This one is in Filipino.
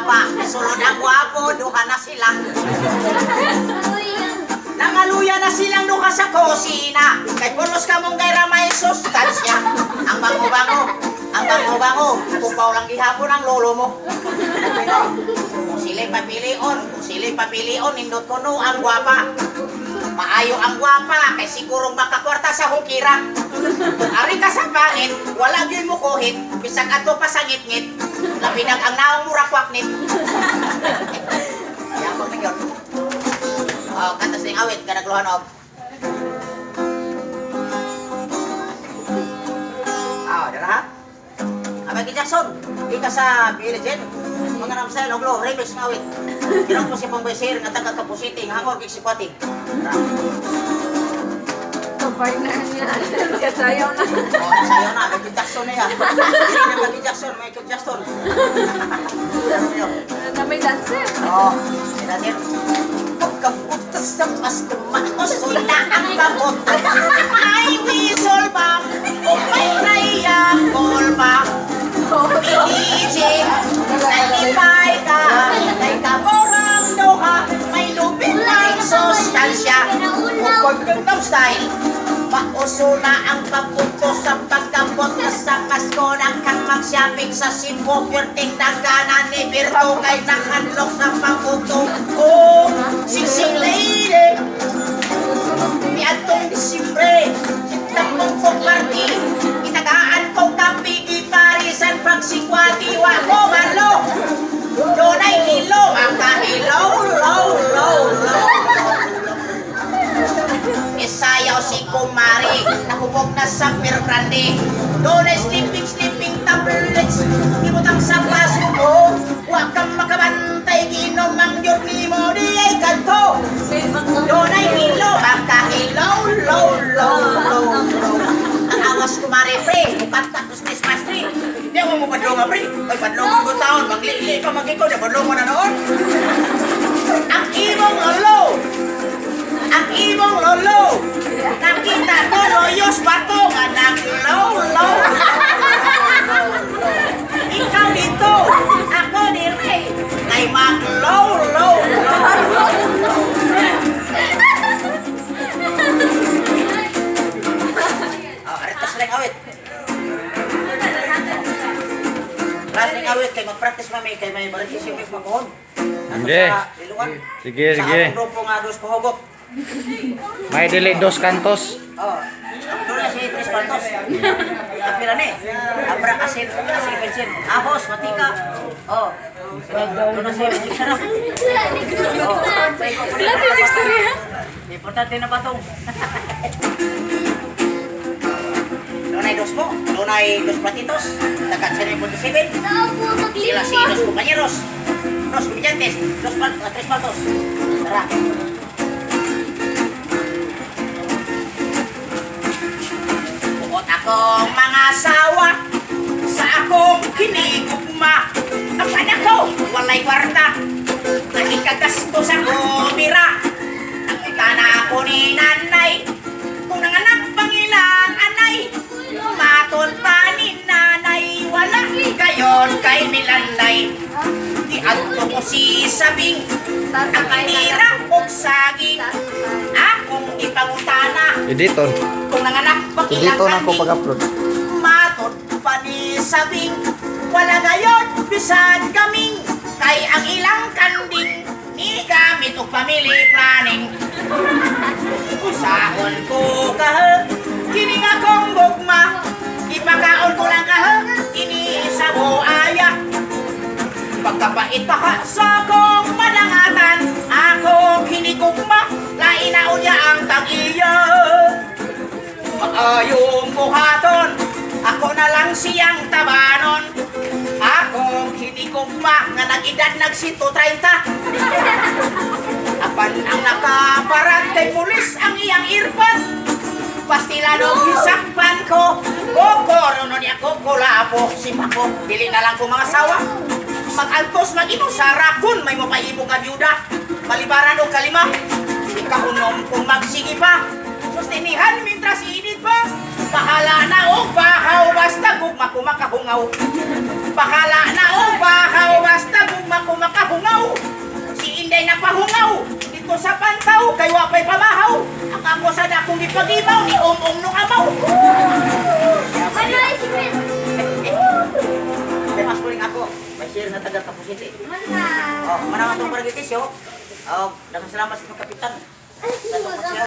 gwapa. Sulod ang gwapo, duha na sila. Nangaluya na silang duha sa kusina. Kay pulos ka mong gaira may sustansya. Ang bango-bango, ang bango-bango. Pupaw lang gihapon ang lolo mo. Kung sila'y papilion, nindot ko no ang gwapa. Maayo ang gwapa, kay sigurong makakwarta sa hukira. Kung ari ka sa pangit, wala gyud mo kuhit, bisag ato pa sa ngit-ngit, labinag ang naong murakwak nit. Kaya mo na yun. Katas ng awit, kanagluhan og. Dara ha? Abang Jackson, di ka sa Billie Jean. Mga namsay, loglo, remix ng awit. Ginong po si Pangbaysir, nga taga-kapusiting, hangor kik si Pating. Partner niya. Sayaw na. Sayaw na. Michael Jackson na yan. Hindi na Michael Jackson. Michael Jackson. Na may dancer. Oo. May dancer. Pagkabutas sa pastuman o sula ang babot. May whistle ba? O may triangle ba? DJ, nalipay ka. May kaborang doha. May lupit na sustansya. Pagkantang style. Pauso na ang papunto sa pagkabot na sa Pasko na kang mag-shopping sa Cebu. Pirting dagana ni Birto kay nakanlok sa pagkuto. Oh, singsing lady, niadtong Disimbre, kitapong kong party, itagaan kong kapigi parisan pagsikwati wa ko malo. Donay hilo, makahilo, low, low, low. Isayaw si Kumari, nahubog na sa Pier Grande. Donay sleeping tablets, ibutang sa baso mo. Huwag kang makabantay, ginom ang yun ni mo, di ay kanto. Donay hilo, makahilaw, low, low, low, low. Ang awas Kumari, pre, bukat tapos Christmas tree. Hindi ako mo padlong nga, pre. Ay, padlong mo taon, maglili ka mag-ikaw, di padlong mo na noon. Ang ibong olo, ang ibong lolo, nakita ko loyos bato nga nag-low, low. Ikaw dito, ako dire, kay mag-low, low, low. Aritas lang awit. Ras lang awit, kay mag-practice mami, kay may balitis yung magpakuhon. Sige. Sige, sige. Sa grupo nga dos pahugot. May dili dos kantos. Oh, doon na si Tres Pantos. Kapila ni. Abra asin bensin. Ahos, matika. Oh. Doon na si Sarap. Oh. Lahat yung istorya. Importante na batong. Doon ay dos mo. Doon ay dos platitos. Takat sa 9.7. Sila si dos compañeros. Dos comediantes. Tres Pantos. Tara. Akong mga asawa sa akong kinigugma. Ang anak ko, walay kwarta. Nagikagasto sa kumira. Nakita na ako ni nanay. Kung nanganak pang ilang anay, matol pa ni nanay. Wala gayon kay Milanday. Di ato ko si Sabing. Ang kinira o saging. Akong ipangutana. Editor. Kung nanganak pang ilang Editor na ko anay, pag-upload. matot pa ni Sabing. Wala gayon, bisan kaming. Kay ang ilang kanding, ni gamit o family planning. Usahon ko kahe, kini nga kong bugma. Ipakaon ko lang kahe, ini sa buaya. Pagkapait pa ka sa kong madangatan, ako kinigugma, lain na unya ang tag-iya. Maayong buhaton, ako na lang siyang tabanon. Ako kinigugma, nga nag-edad nagsinto 30. Apan ang nakaparat kay pulis ang iyang irpan. Pastilano gisakpan ko, kokoro no niya kokolapo. Simako, dili na lang ko mga sawa. Mag-altos mag-ino sa rakon, may mapaibong nga byuda. Malibaran o kalima, ikahunom kung magsigi pa. Sustinihan mintras init pa. Bahala na o bahaw, basta gugma ko makahungaw. Bahala na o bahaw, basta gugma ko pa'y pamahaw. Ang ako sa dakong ipag-ibaw ni Om nung amaw. Ano ay secret? May mas puling ako. May share na taga Kapus City. Mana? Oh, manang atong paragitisyo. Oh, daghang salamat sa itong kapitan.